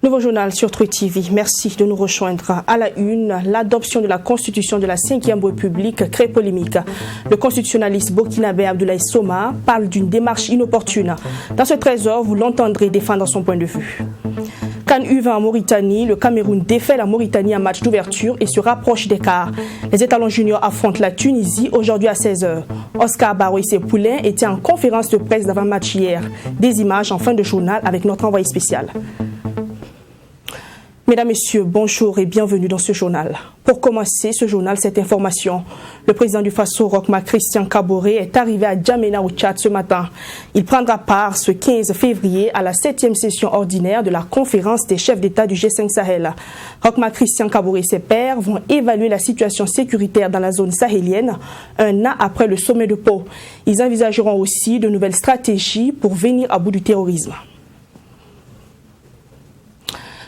Nouveau journal sur Truth TV. Merci de nous rejoindre. À la une, l'adoption de la Constitution de la 5e République crée polémique. Le constitutionnaliste burkinabé Abdoulaye Soma parle d'une démarche inopportune. Dans ce trésor, vous l'entendrez défendre son point de vue. CAN U20 en Mauritanie, le Cameroun défait la Mauritanie en match d'ouverture et se rapproche des quarts. Les étalons juniors affrontent la Tunisie aujourd'hui à 16h. Oscar Barreau et ses poulains étaient en conférence de presse d'avant-match hier. Des images en fin de journal avec notre envoyé spécial. Mesdames, Messieurs, bonjour et bienvenue dans ce journal. Pour commencer ce journal, cette information. Le président du Faso, Roch Marc Christian Kaboré, est arrivé à Djamena au Tchad ce matin. Il prendra part ce 15 février à la 7e session ordinaire de la conférence des chefs d'État du G5 Sahel. Roch Marc Christian Kaboré et ses pairs vont évaluer la situation sécuritaire dans la zone sahélienne un an après le sommet de Pau. Ils envisageront aussi de nouvelles stratégies pour venir à bout du terrorisme.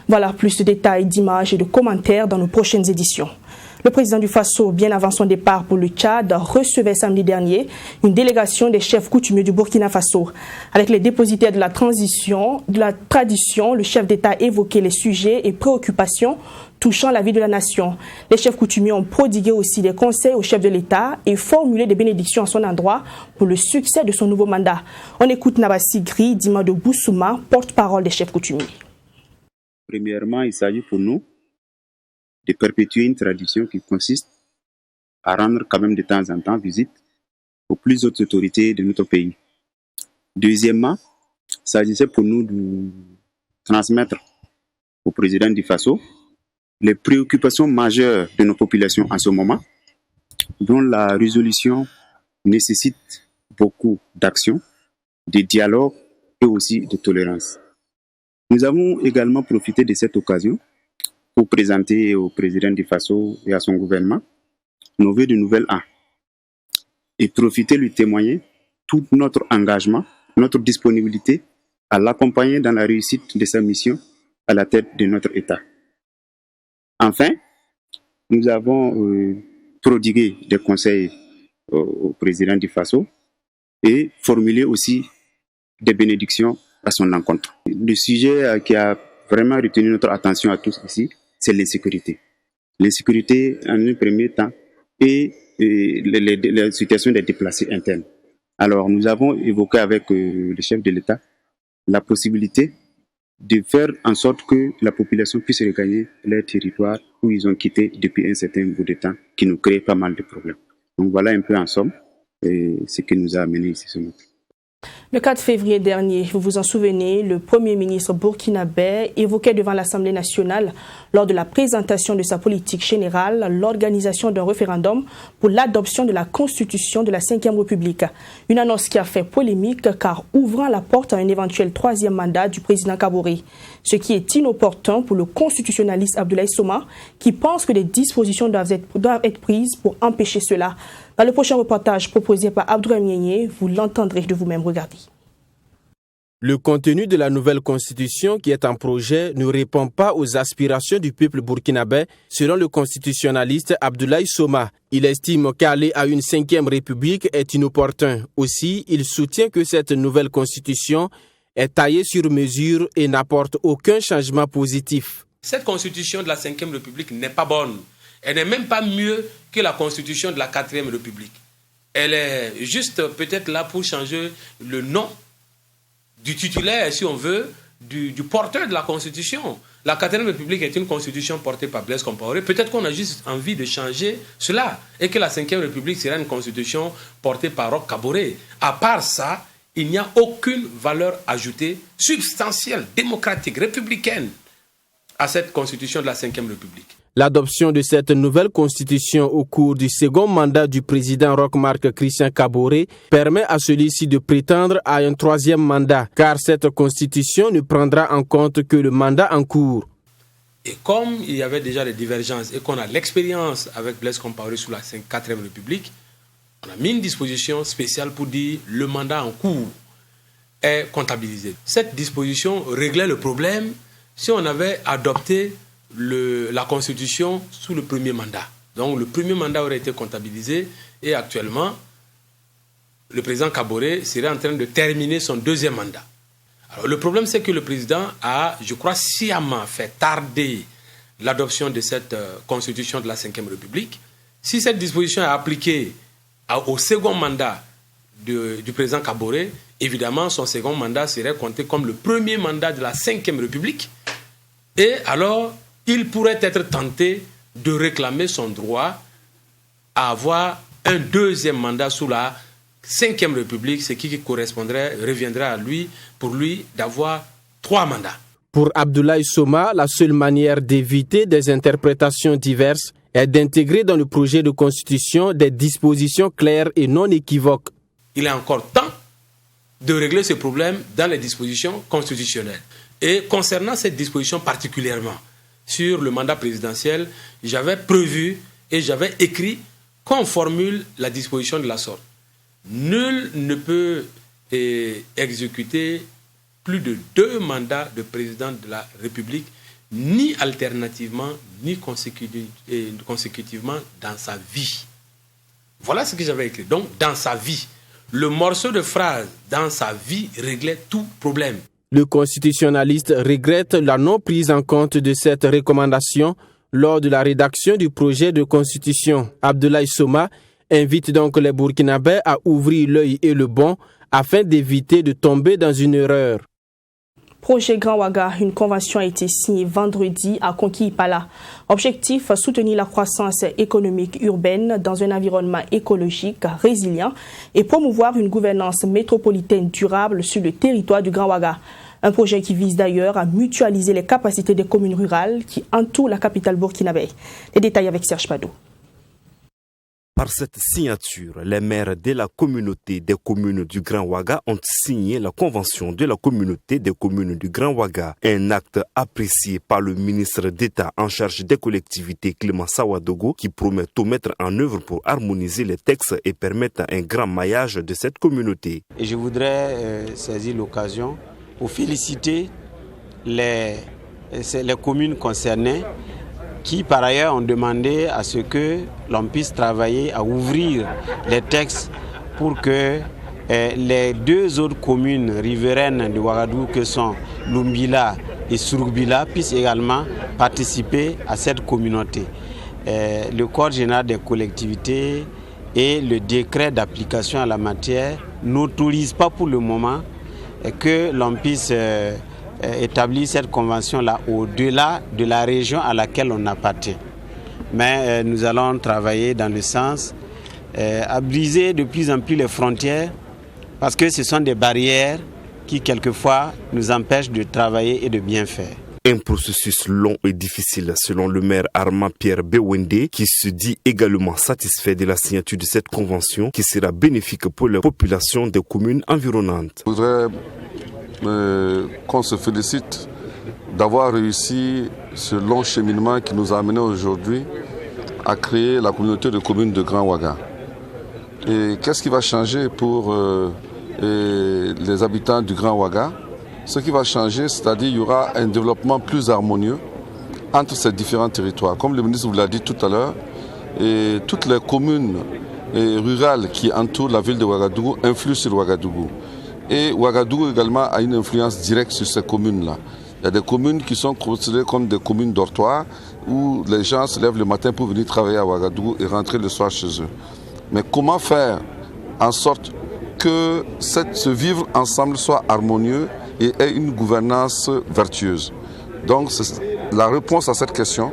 Voilà plus de détails, d'images et de commentaires dans nos prochaines éditions. Le président du Faso, bien avant son départ pour le Tchad, recevait samedi dernier une délégation des chefs coutumiers du Burkina Faso. Avec les dépositaires de la tradition, le chef d'État évoquait les sujets et préoccupations touchant la vie de la nation. Les chefs coutumiers ont prodigué aussi des conseils au chef de l'État et formulé des bénédictions à son endroit pour le succès de son nouveau mandat. On écoute Nabassi Gri, Dima de Boussouma, porte-parole des chefs coutumiers. Premièrement, il s'agit pour nous de perpétuer une tradition qui consiste à rendre quand même de temps en temps visite aux plus hautes autorités de notre pays. Deuxièmement, il s'agissait pour nous de transmettre au président du Faso les préoccupations majeures de nos populations en ce moment, dont la résolution nécessite beaucoup d'action, de dialogue et aussi de tolérance. Nous avons également profité de cette occasion pour présenter au président du Faso et à son gouvernement nos vœux de nouvel an et profiter de lui témoigner tout notre engagement, notre disponibilité à l'accompagner dans la réussite de sa mission à la tête de notre État. Enfin, nous avons prodigué des conseils au président du Faso et formulé aussi des bénédictions à son encontre. Le sujet qui a vraiment retenu notre attention à tous ici, c'est l'insécurité. L'insécurité en un premier temps et la situation des déplacés internes. Alors nous avons évoqué avec le chef de l'État la possibilité de faire en sorte que la population puisse regagner leur territoire où ils ont quitté depuis un certain bout de temps, qui nous crée pas mal de problèmes. Donc voilà un peu en somme ce qui nous a amené ici ce matin. Le 4 février dernier, vous vous en souvenez, le Premier ministre burkinabé évoquait devant l'Assemblée nationale, lors de la présentation de sa politique générale, l'organisation d'un référendum pour l'adoption de la Constitution de la 5e République. Une annonce qui a fait polémique car ouvrant la porte à un éventuel 3e mandat du président Kaboré. Ce qui est inopportun pour le constitutionnaliste Abdoulaye Soma, qui pense que des dispositions doivent être prises pour empêcher cela. Dans le prochain reportage proposé par Abdourahim Nienye, vous l'entendrez de vous-même regarder. Le contenu de la nouvelle constitution qui est en projet ne répond pas aux aspirations du peuple burkinabé, selon le constitutionnaliste Abdoulaye Soma. Il estime qu'aller à une 5e république est inopportun. Aussi, il soutient que cette nouvelle constitution est taillée sur mesure et n'apporte aucun changement positif. Cette constitution de la 5e république n'est pas bonne. Elle n'est même pas mieux que la constitution de la 4e république. Elle est juste peut-être là pour changer le nom du titulaire, si on veut, du porteur de la constitution. La 4e république est une constitution portée par Blaise Compaoré. Peut-être qu'on a juste envie de changer cela et que la 5e république sera une constitution portée par Roch Kaboré. À part ça, il n'y a aucune valeur ajoutée substantielle, démocratique, républicaine à cette constitution de la 5e république. L'adoption de cette nouvelle constitution au cours du second mandat du président Roch Marc Christian Kaboré permet à celui-ci de prétendre à un 3e mandat, car cette constitution ne prendra en compte que le mandat en cours. Et comme il y avait déjà des divergences et qu'on a l'expérience avec Blaise Compaoré sous la 4e République, On a mis une disposition spéciale pour dire le mandat en cours est comptabilisé. Cette disposition réglait le problème si on avait adopté la Constitution sous le premier mandat. Donc le premier mandat aurait été comptabilisé et actuellement, le président Kaboré serait en train de terminer son deuxième mandat. Alors, le problème, c'est que le président a, je crois, sciemment fait tarder l'adoption de cette constitution de la Ve République. Si cette disposition est appliquée au second mandat du président Kaboré, évidemment, son second mandat serait compté comme le premier mandat de la Ve République. Et alors, il pourrait être tenté de réclamer son droit à avoir un deuxième mandat sous la Ve République, ce qui reviendrait à lui, pour lui, d'avoir 3 mandats. Pour Abdoulaye Soma, la seule manière d'éviter des interprétations diverses est d'intégrer dans le projet de constitution des dispositions claires et non équivoques. Il est encore temps de régler ce problème dans les dispositions constitutionnelles. Et concernant cette disposition particulièrement, sur le mandat présidentiel, j'avais prévu et j'avais écrit qu'on formule la disposition de la sorte. Nul ne peut exécuter plus de 2 mandats de président de la République, ni alternativement, ni consécutivement dans sa vie. Voilà ce que j'avais écrit. Donc, dans sa vie. Le morceau de phrase « dans sa vie » réglait tout problème. Le constitutionnaliste regrette la non-prise en compte de cette recommandation lors de la rédaction du projet de constitution. Abdoulaye Soma invite donc les Burkinabés à ouvrir l'œil et le bon afin d'éviter de tomber dans une erreur. Projet Grand Ouaga, une convention a été signée vendredi à Konki-Ipala. Objectif, soutenir la croissance économique urbaine dans un environnement écologique résilient et promouvoir une gouvernance métropolitaine durable sur le territoire du Grand Ouaga. Un projet qui vise d'ailleurs à mutualiser les capacités des communes rurales qui entourent la capitale burkinabé. Les détails avec Serge Padou. Par cette signature, les maires de la communauté des communes du Grand Ouaga ont signé la convention de la communauté des communes du Grand Ouaga, un acte apprécié par le ministre d'État en charge des collectivités Clément Sawadogo qui promet tout mettre en œuvre pour harmoniser les textes et permettre un grand maillage de cette communauté. Et je voudrais saisir l'occasion pour féliciter les communes concernées qui par ailleurs ont demandé à ce que l'on puisse travailler à ouvrir les textes pour que les 2 autres communes riveraines de Ouagadougou que sont Lumbila et Souroubila puissent également participer à cette communauté. Le Code général des collectivités et le décret d'application à la matière n'autorisent pas pour le moment que l'on puisse établir cette convention-là au-delà de la région à laquelle on appartient. Mais nous allons travailler dans le sens à briser de plus en plus les frontières parce que ce sont des barrières qui quelquefois nous empêchent de travailler et de bien faire. Un processus long et difficile selon le maire Armand Pierre Bewende qui se dit également satisfait de la signature de cette convention qui sera bénéfique pour la population des communes environnantes. Je voudrais qu'on se félicite d'avoir réussi ce long cheminement qui nous a amené aujourd'hui à créer la communauté de communes de Grand Ouaga. Et qu'est-ce qui va changer pour les habitants du Grand Ouaga? Ce qui va changer, c'est-à-dire qu'il y aura un développement plus harmonieux entre ces différents territoires. Comme le ministre vous l'a dit tout à l'heure, toutes les communes rurales qui entourent la ville de Ouagadougou influent sur Ouagadougou. Et Ouagadougou également a une influence directe sur ces communes-là. Il y a des communes qui sont considérées comme des communes dortoirs où les gens se lèvent le matin pour venir travailler à Ouagadougou et rentrer le soir chez eux. Mais comment faire en sorte que ce vivre ensemble soit harmonieux et ait une gouvernance vertueuse? Donc la réponse à cette question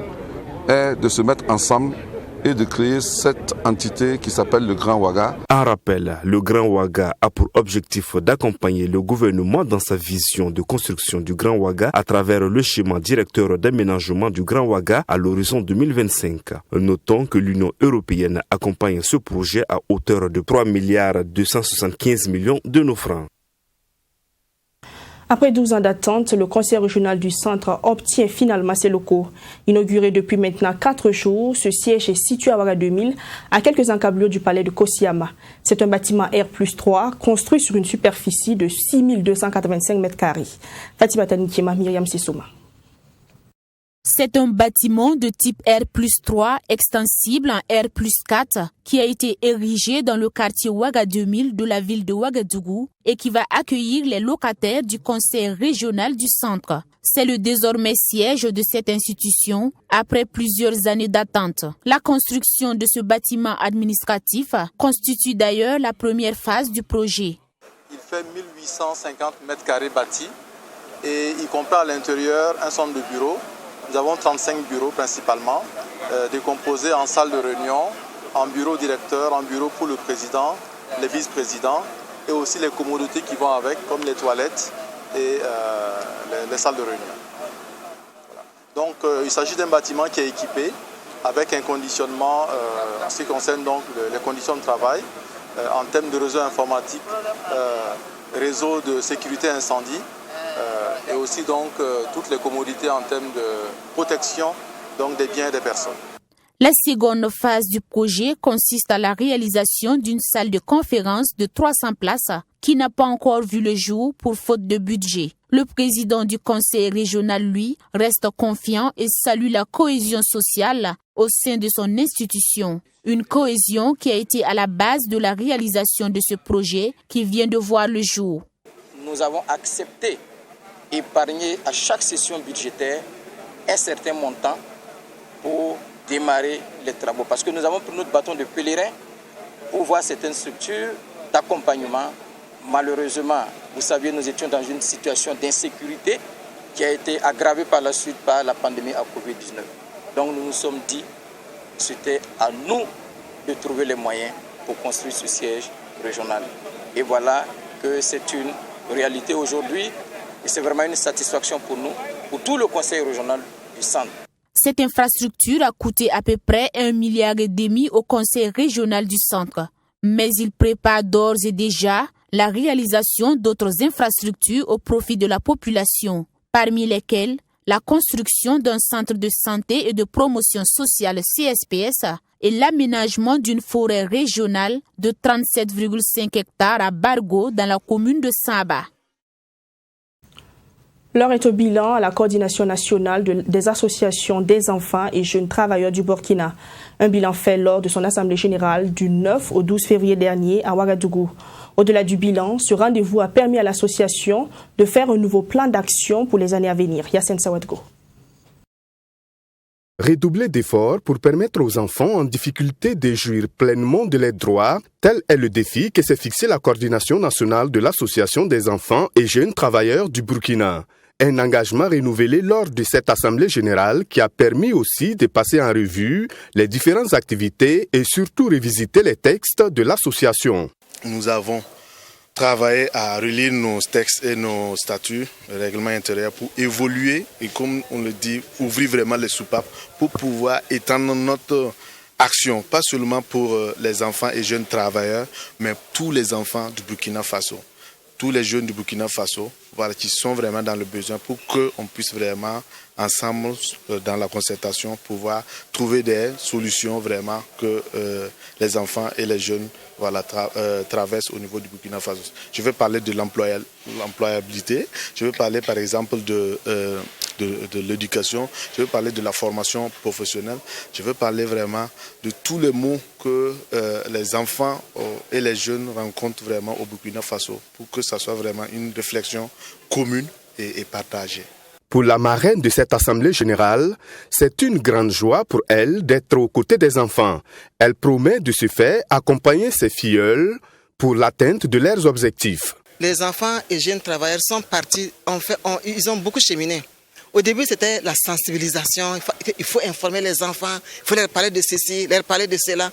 est de se mettre ensemble et de créer cette entité qui s'appelle le Grand Ouaga. En rappel, le Grand Ouaga a pour objectif d'accompagner le gouvernement dans sa vision de construction du Grand Ouaga à travers le schéma directeur d'aménagement du Grand Ouaga à l'horizon 2025. Notons que l'Union européenne accompagne ce projet à hauteur de 3,275 milliards de nos francs. Après 12 ans d'attente, le conseil régional du centre obtient finalement ses locaux. Inauguré depuis maintenant 4 jours, ce siège est situé à Ouaga 2000, à quelques encablures du palais de Kosiama. C'est un bâtiment R+3 construit sur une superficie de 6285 m². Fatima Tanikema, Myriam Sissouma. C'est un bâtiment de type R+3 extensible en R+4 qui a été érigé dans le quartier Ouaga 2000 de la ville de Ouagadougou et qui va accueillir les locataires du conseil régional du centre. C'est le désormais siège de cette institution après plusieurs années d'attente. La construction de ce bâtiment administratif constitue d'ailleurs la première phase du projet. Il fait 1850 m² bâtis et il comprend à l'intérieur un centre de bureaux. Nous avons 35 bureaux principalement, décomposés en salles de réunion, en bureau directeur, en bureau pour le président, les vice-présidents et aussi les commodités qui vont avec, comme les toilettes et les salles de réunion. Voilà. Donc il s'agit d'un bâtiment qui est équipé avec un conditionnement en ce qui concerne donc les conditions de travail, en termes de réseau informatique, réseau de sécurité incendie, et aussi donc toutes les commodités en termes de protection donc des biens et des personnes. La seconde phase du projet consiste à la réalisation d'une salle de conférence de 300 places qui n'a pas encore vu le jour pour faute de budget. Le président du conseil régional, lui, reste confiant et salue la cohésion sociale au sein de son institution. Une cohésion qui a été à la base de la réalisation de ce projet qui vient de voir le jour. Nous avons accepté épargner à chaque session budgétaire un certain montant pour démarrer les travaux. Parce que nous avons pris notre bâton de pèlerin pour voir certaines structures d'accompagnement. Malheureusement, vous savez, nous étions dans une situation d'insécurité qui a été aggravée par la suite par la pandémie à Covid-19. Donc nous nous sommes dit que c'était à nous de trouver les moyens pour construire ce siège régional. Et voilà que c'est une réalité aujourd'hui. Et c'est vraiment une satisfaction pour nous, pour tout le conseil régional du centre. Cette infrastructure a coûté à peu près 1,5 milliard au conseil régional du centre. Mais il prépare d'ores et déjà la réalisation d'autres infrastructures au profit de la population, parmi lesquelles la construction d'un centre de santé et de promotion sociale CSPS et l'aménagement d'une forêt régionale de 37,5 hectares à Bargo dans la commune de Saba. L'heure est au bilan à la coordination nationale des associations des enfants et jeunes travailleurs du Burkina. Un bilan fait lors de son assemblée générale du 9 au 12 février dernier à Ouagadougou. Au-delà du bilan, ce rendez-vous a permis à l'association de faire un nouveau plan d'action pour les années à venir. Yassine Sawadgo. Redoubler d'efforts pour permettre aux enfants en difficulté de jouir pleinement de leurs droits, tel est le défi que s'est fixé la coordination nationale de l'Association des enfants et jeunes travailleurs du Burkina. Un engagement renouvelé lors de cette assemblée générale qui a permis aussi de passer en revue les différentes activités et surtout revisiter les textes de l'association. Nous avons travaillé à relire nos textes et nos statuts, le règlement intérieur pour évoluer et comme on le dit, ouvrir vraiment les soupapes pour pouvoir étendre notre action, pas seulement pour les enfants et jeunes travailleurs, mais tous les enfants du Burkina Faso. Tous les jeunes du Burkina Faso qui sont vraiment dans le besoin pour qu'on puisse vraiment, ensemble, dans la concertation, pouvoir trouver des solutions vraiment que les enfants et les jeunes traversent au niveau du Burkina Faso. Je vais parler de l'employabilité, je vais parler par exemple de l'éducation, je vais parler de la formation professionnelle, je vais parler vraiment de tous les mots que les enfants et les jeunes rencontrent vraiment au Burkina Faso pour que ça soit vraiment une réflexion commune et partagée. Pour la marraine de cette assemblée générale, c'est une grande joie pour elle d'être aux côtés des enfants. Elle promet de ce fait accompagner ses filleuls pour l'atteinte de leurs objectifs. Les enfants et jeunes travailleurs sont partis, ils ont beaucoup cheminé. Au début, c'était la sensibilisation, il faut informer les enfants, il faut leur parler de ceci, leur parler de cela.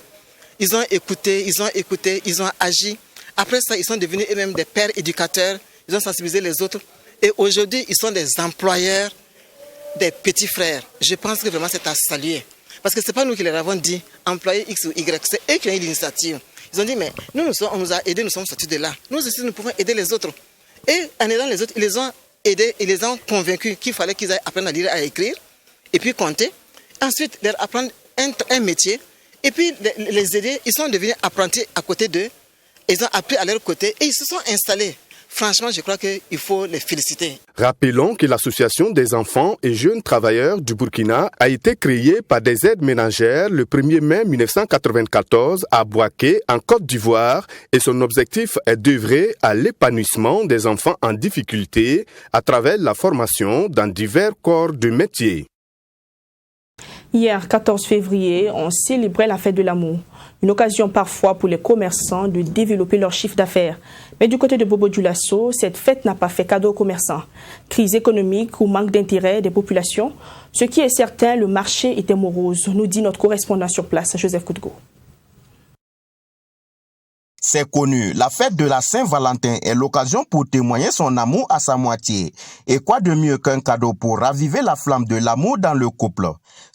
Ils ont écouté, ils ont agi. Après ça, ils sont devenus eux-mêmes des pères éducateurs, ils ont sensibilisé les autres. Et aujourd'hui, ils sont des employeurs, des petits frères. Je pense que vraiment c'est à saluer. Parce que ce n'est pas nous qui leur avons dit, employer X ou Y, c'est eux qui ont eu l'initiative. Ils ont dit, mais nous on nous a aidés, nous sommes sortis de là. Nous aussi, nous pouvons aider les autres. Et en aidant les autres, ils les ont aidés, ils les ont convaincus qu'il fallait qu'ils aillent apprendre à lire et à écrire, et puis compter. Ensuite, leur apprendre un métier, et puis les aider. Ils sont devenus apprentis à côté d'eux, ils ont appris à leur côté, et ils se sont installés. Franchement, je crois qu'il faut les féliciter. Rappelons que l'Association des enfants et jeunes travailleurs du Burkina a été créée par des aides ménagères le 1er mai 1994 à Bouaké, en Côte d'Ivoire, et son objectif est d'œuvrer à l'épanouissement des enfants en difficulté à travers la formation dans divers corps de métier. Hier, 14 février, on célébrait la fête de l'amour. Une occasion parfois pour les commerçants de développer leur chiffre d'affaires. Mais du côté de Bobo Dioulasso, cette fête n'a pas fait cadeau aux commerçants. Crise économique ou manque d'intérêt des populations. Ce qui est certain, le marché était morose, nous dit notre correspondant sur place, Joseph Koudgo. C'est connu, la fête de la Saint-Valentin est l'occasion pour témoigner son amour à sa moitié. Et quoi de mieux qu'un cadeau pour raviver la flamme de l'amour dans le couple?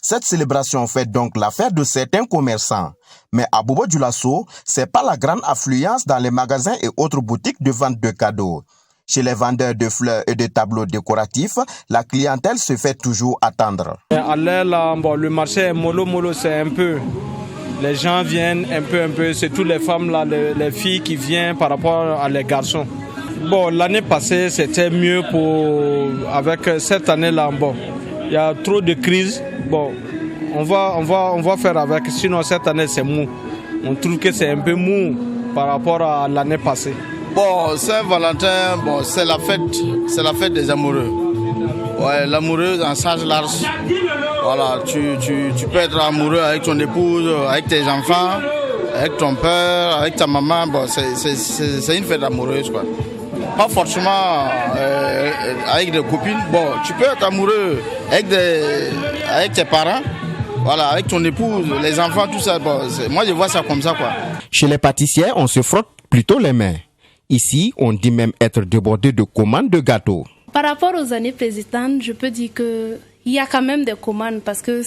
Cette célébration fait donc l'affaire de certains commerçants. Mais à Bobo Dioulasso, c'est pas la grande affluence dans les magasins et autres boutiques de vente de cadeaux. Chez les vendeurs de fleurs et de tableaux décoratifs, la clientèle se fait toujours attendre. À l'air là, le marché est mollo, c'est un peu... Les gens viennent un peu, c'est toutes les femmes là, les filles qui viennent par rapport à les garçons. Bon, l'année passée, c'était mieux avec cette année-là, bon, il y a trop de crises. Bon, on va faire avec, sinon cette année c'est mou. On trouve que c'est un peu mou par rapport à l'année passée. Bon, Saint-Valentin, bon, c'est la fête des amoureux. Ouais, l'amoureux en sens large. Voilà, tu peux être amoureux avec ton épouse, avec tes enfants, avec ton père, avec ta maman. Bon, c'est une fête amoureuse, quoi. Pas forcément avec des copines. Bon, tu peux être amoureux avec tes parents, voilà, avec ton épouse, les enfants, tout ça. Bon, moi, je vois ça comme ça, quoi. Chez les pâtissiers, on se frotte plutôt les mains. Ici, on dit même être débordé de commandes de gâteaux. Par rapport aux années précédentes, je peux dire qu'il y a quand même des commandes parce que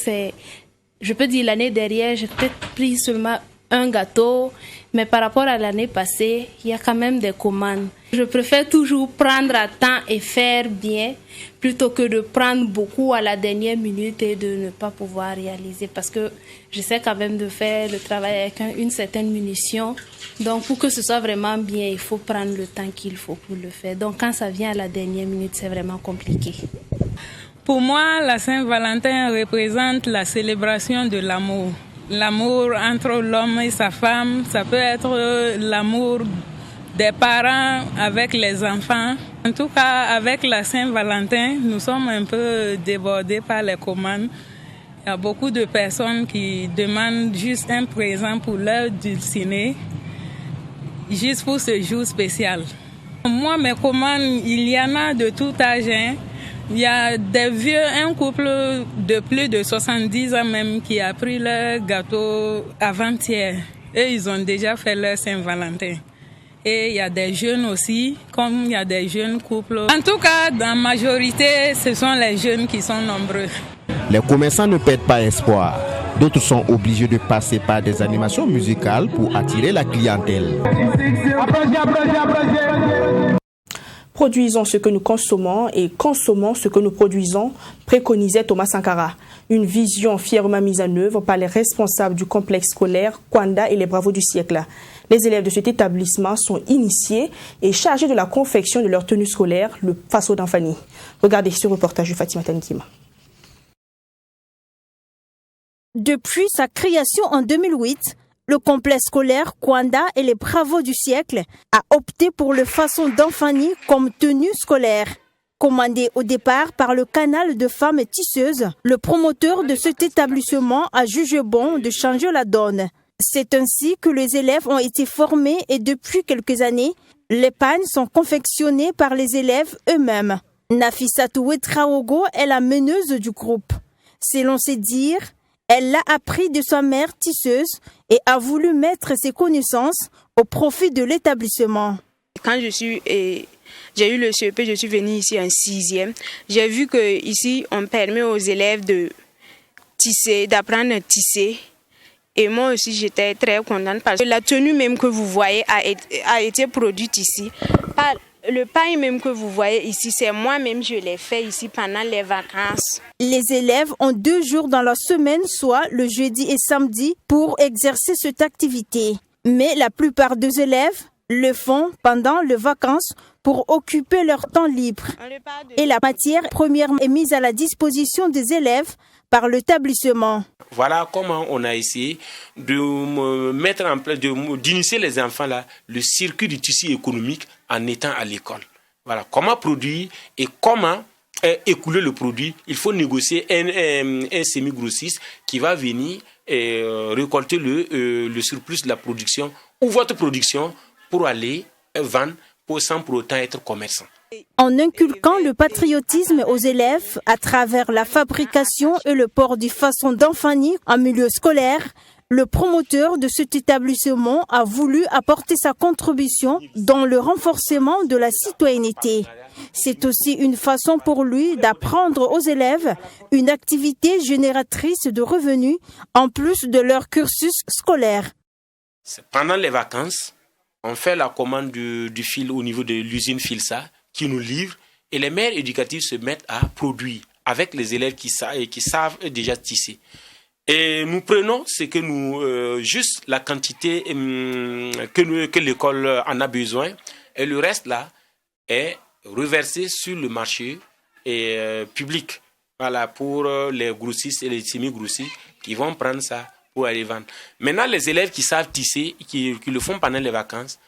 je peux dire l'année dernière, j'ai peut-être pris seulement un gâteau, mais par rapport à l'année passée, il y a quand même des commandes. Je préfère toujours prendre à temps et faire bien plutôt que de prendre beaucoup à la dernière minute et de ne pas pouvoir réaliser parce que j'essaie quand même de faire le travail avec une certaine munition. Donc pour que ce soit vraiment bien, il faut prendre le temps qu'il faut pour le faire. Donc quand ça vient à la dernière minute, c'est vraiment compliqué. Pour moi, la Saint-Valentin représente la célébration de l'amour. L'amour entre l'homme et sa femme, ça peut être l'amour des parents avec les enfants. En tout cas, avec la Saint-Valentin, nous sommes un peu débordés par les commandes. Il y a beaucoup de personnes qui demandent juste un présent pour leur dulcinée, juste pour ce jour spécial. Moi, mes commandes, il y en a de tout âge. Il y a des vieux, un couple de plus de 70 ans même qui a pris leur gâteau avant-hier. Et ils ont déjà fait leur Saint-Valentin. Et il y a des jeunes aussi, comme il y a des jeunes couples. En tout cas, dans la majorité, ce sont les jeunes qui sont nombreux. Les commerçants ne perdent pas espoir. D'autres sont obligés de passer par des animations musicales pour attirer la clientèle. Produisons ce que nous consommons et consommons ce que nous produisons, préconisait Thomas Sankara. Une vision fièrement mise en œuvre par les responsables du complexe scolaire Kwanda et les Bravos du siècle. Les élèves de cet établissement sont initiés et chargés de la confection de leur tenue scolaire, le Faso d'Anfani. Regardez ce reportage de Fatima Tankima. Depuis sa création en 2008, le complexe scolaire Kwanda et les Bravos du siècle a opté pour le Faso d'Anfani comme tenue scolaire. Commandé au départ par le canal de femmes tisseuses, le promoteur de cet établissement a jugé bon de changer la donne. C'est ainsi que les élèves ont été formés et depuis quelques années, les pagnes sont confectionnées par les élèves eux-mêmes. Nafissatou Traogo est la meneuse du groupe. Selon ses dires, elle l'a appris de sa mère tisseuse et a voulu mettre ses connaissances au profit de l'établissement. Quand j'ai eu le CEP, je suis venue ici en 6e. J'ai vu qu'ici, on permet aux élèves de tisser, d'apprendre à tisser. Et moi aussi, j'étais très contente parce que la tenue même que vous voyez a été produite ici par Le pain même que vous voyez ici, c'est moi-même, je l'ai fait ici pendant les vacances. Les élèves ont 2 jours dans la semaine, soit le jeudi et samedi, pour exercer cette activité. Mais la plupart des élèves le font pendant les vacances pour occuper leur temps libre. Et la matière première est mise à la disposition des élèves par l'établissement. Voilà comment on a essayé de mettre en place, d'initier les enfants là, le circuit du tissu économique en étant à l'école. Voilà, comment produire et comment écouler le produit. Il faut négocier un semi-grossiste qui va venir récolter le surplus de la production ou votre production pour aller vendre sans pour autant être commerçant. En inculquant le patriotisme aux élèves à travers la fabrication et le port du façon d'enfanir en milieu scolaire, le promoteur de cet établissement a voulu apporter sa contribution dans le renforcement de la citoyenneté. C'est aussi une façon pour lui d'apprendre aux élèves une activité génératrice de revenus en plus de leur cursus scolaire. Pendant les vacances, on fait la commande du fil au niveau de l'usine Filsa qui nous livre et les mères éducatives se mettent à produire avec les élèves qui savent déjà tisser. Et nous prenons juste la quantité que l'école en a besoin et le reste là est reversé sur le marché public. Voilà, pour les grossistes et les semi-grossistes qui vont prendre ça pour aller vendre. Maintenant, les élèves qui savent tisser, qui le font pendant les vacances,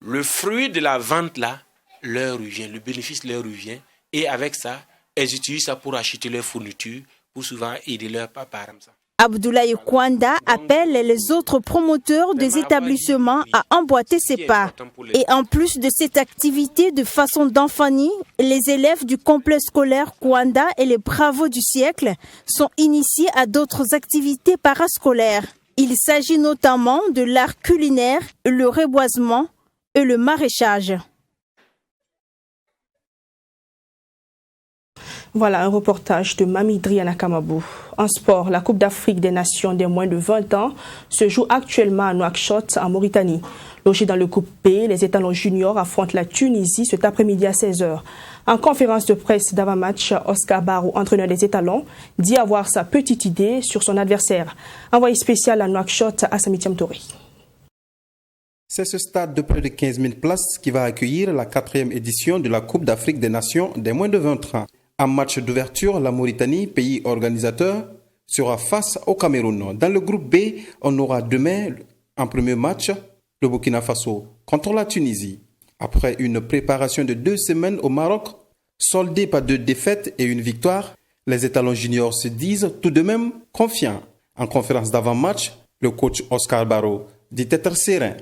le fruit de la vente là leur revient, le bénéfice leur revient et avec ça, elles utilisent ça pour acheter leurs fournitures, pour souvent aider leurs parents. Abdoulaye Kwanda appelle les autres promoteurs des établissements à emboîter ses pas. Et en plus de cette activité de façon d'enfanir, les élèves du complexe scolaire Kwanda et les bravos du siècle sont initiés à d'autres activités parascolaires. Il s'agit notamment de l'art culinaire, le reboisement et le maraîchage. Voilà un reportage de Mamidri Anakamabou. En sport, la Coupe d'Afrique des Nations des moins de 20 ans se joue actuellement à Nouakchott, en Mauritanie. Logés dans le groupe B, les étalons juniors affrontent la Tunisie cet après-midi à 16h. En conférence de presse d'avant-match, Oscar Barou, entraîneur des étalons, dit avoir sa petite idée sur son adversaire. Envoyé spécial à Nouakchott, à Samitiam Touré. C'est ce stade de près de 15 000 places qui va accueillir la 4e édition de la Coupe d'Afrique des Nations des moins de 20 ans. En match d'ouverture, la Mauritanie, pays organisateur, sera face au Cameroun. Dans le groupe B, on aura demain, en premier match, le Burkina Faso contre la Tunisie. Après une préparation de 2 semaines au Maroc, soldée par 2 défaites et une victoire, les étalons juniors se disent tout de même confiants. En conférence d'avant-match, le coach Oscar Barou dit être serein.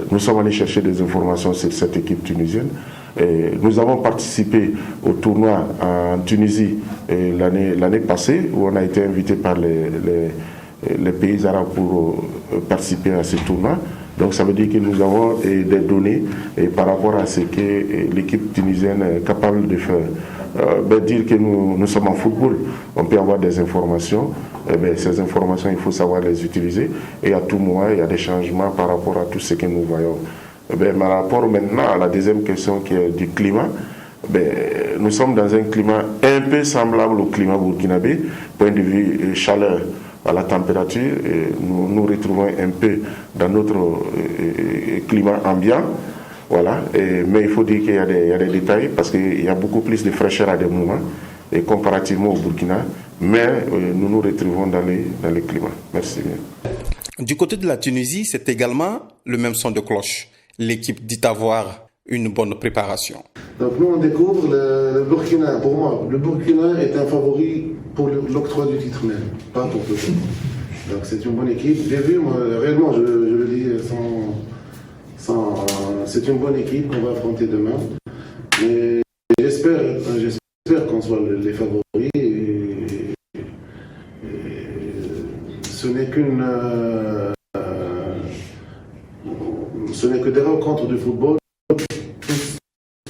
Nous sommes allés chercher des informations sur cette équipe tunisienne. Et nous avons participé au tournoi en Tunisie l'année passée, où on a été invité par les pays arabes pour participer à ce tournoi. Donc ça veut dire que nous avons des données par rapport à ce que l'équipe tunisienne est capable de faire. Dire que nous sommes en football, on peut avoir des informations. Ces informations, il faut savoir les utiliser. Et à tout moment, il y a des changements par rapport à tout ce que nous voyons. Par rapport maintenant à la deuxième question qui est du climat, nous sommes dans un climat un peu semblable au climat burkinabé, point de vue chaleur, à la température, nous nous retrouvons un peu dans notre climat ambiant. Voilà. Mais il faut dire qu'il y a des détails parce qu'il y a beaucoup plus de fraîcheur à des moments et comparativement au Burkina, mais nous nous retrouvons dans les climats. Merci bien. Du côté de la Tunisie, c'est également le même son de cloche. L'équipe dit avoir une bonne préparation. Donc nous on découvre le Burkina. Pour moi, le Burkina est un favori pour l'octroi du titre même, pas pour tout le monde. Donc c'est une bonne équipe. J'ai vu, moi, réellement, je le dis c'est une bonne équipe qu'on va affronter demain. Mais j'espère qu'on soit les favoris. Ce n'est que des rencontres de football.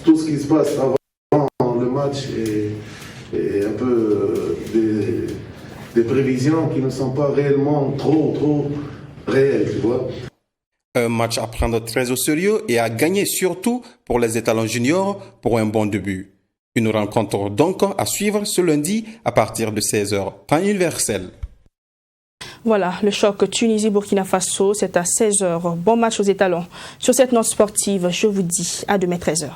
Tout ce qui se passe avant le match est un peu des prévisions qui ne sont pas réellement trop réelles, tu vois. Un match à prendre très au sérieux et à gagner surtout pour les étalons juniors pour un bon début. Une rencontre donc à suivre ce lundi à partir de 16h, temps universel. Voilà, le choc Tunisie-Burkina Faso, c'est à 16h. Bon match aux étalons. Sur cette note sportive, je vous dis à demain 13h.